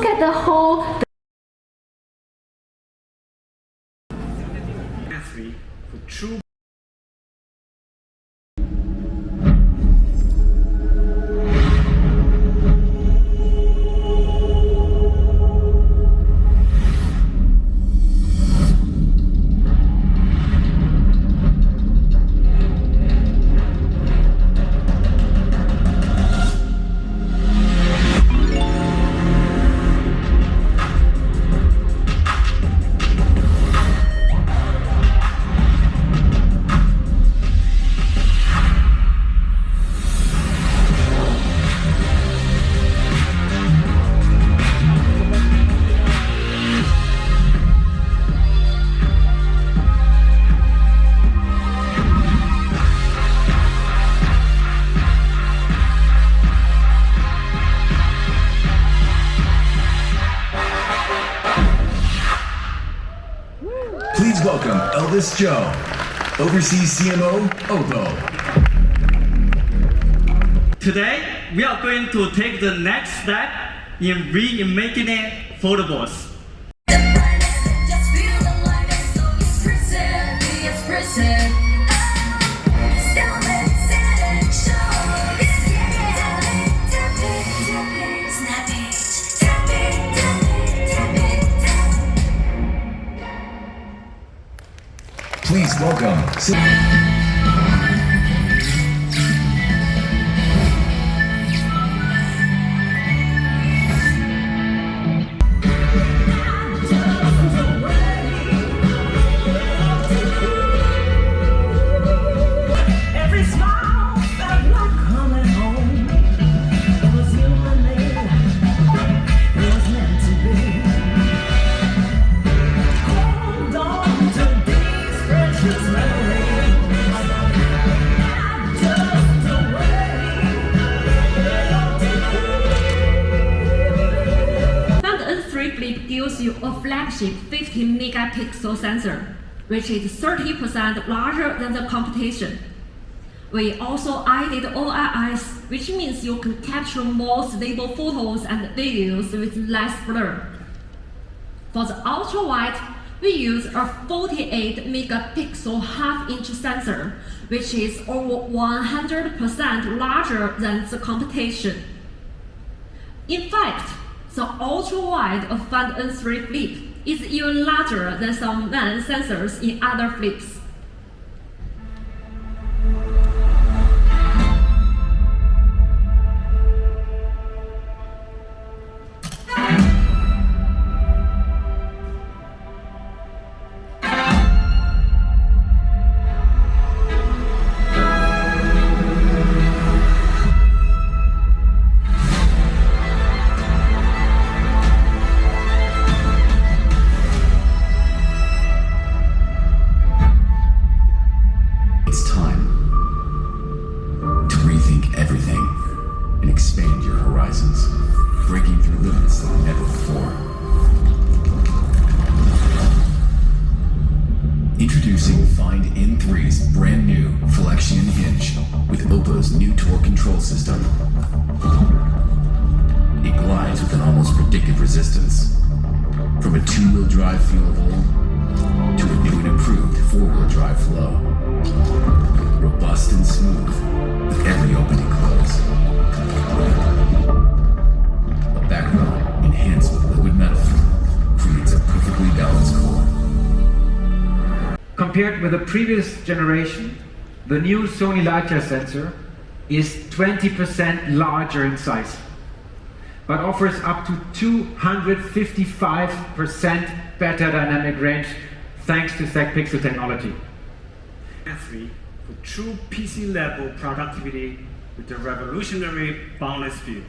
look at the whole. For true. Please welcome Elvis Joe, Overseas CMO, OPPO. Today, we are going to take the next step in reimagining foldables. Just feel the light and so expressive, be expressive. Please welcome. Gives you a flagship 50-megapixel sensor, which is 30% larger than the competition. We also added OIS, which means you can capture more stable photos and videos with less blur. For the ultra-wide, we use a 48-megapixel half-inch sensor, which is over 100% larger than the competition. In fact, the ultra-wide Fund N3 flip is even larger than some main sensors in other flips. It's time to rethink everything and expand your horizons, breaking through limits like never before. Introducing Find N3's brand new Flexion Hinge with OPPO's new torque control system. It glides with an almost predictive resistance, from a two-wheel drive feel of old to a new and improved four-wheel drive flow. Robust and smooth, with every open and close. A backbone enhanced with liquid metal creates a perfectly balanced core. Compared with the previous generation, the new Sony Leica sensor is 20% larger in size, but offers up to 255% better dynamic range thanks to stacked pixel technology. For true PC level productivity with the revolutionary boundless view.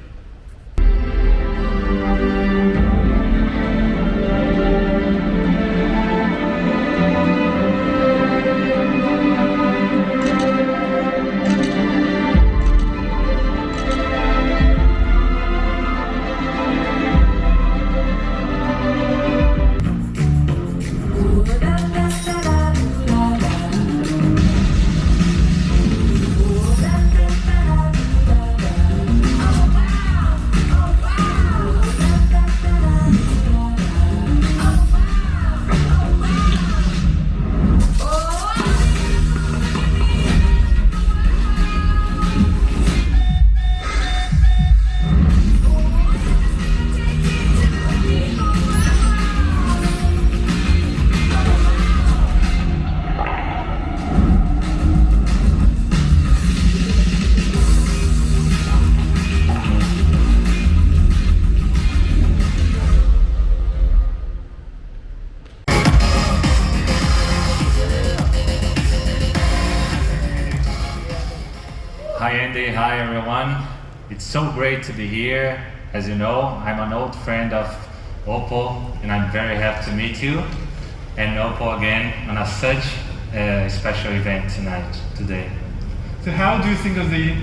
Hi Andy, hi everyone. It's so great to be here. As you know, I'm an old friend of OPPO and I'm very happy to meet you and OPPO again on such a special event today. So how do you think of the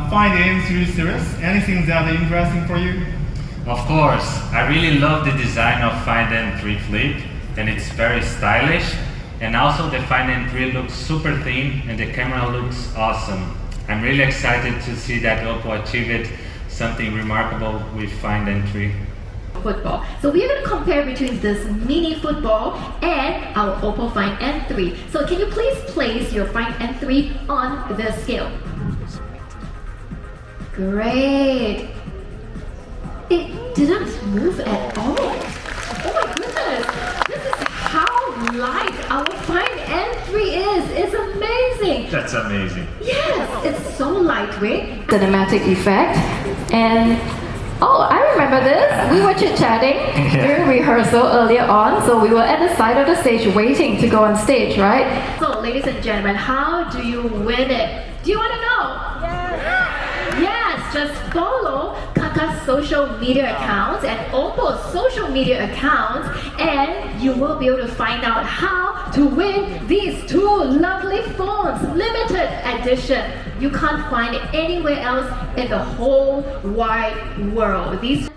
Find N3 series? Anything that is interesting for you? Of course, I really love the design of Find N3 Flip and it's very stylish, and also the Find N3 looks super thin and the camera looks awesome. I'm really excited to see that OPPO achieved something remarkable with Find N3. Football. So we're going to compare between this mini football and our OPPO Find N3. So can you please place your Find N3 on the scale? Great. It didn't move at all. Oh my goodness. This is how light our Find N3 is. It's amazing. That's amazing. Yes, it's so lightweight. Cinematic effect. And oh, I remember this. We were chit-chatting during rehearsal earlier on. So we were at the side of the stage waiting to go on stage, right? So ladies and gentlemen, how do you win it? Do you want to know? Yes, just follow Kaká's social media accounts and OPPO's social media accounts, and you will be able to find out how to win these two lovely phones, limited edition. You can't find it anywhere else in the whole wide world. These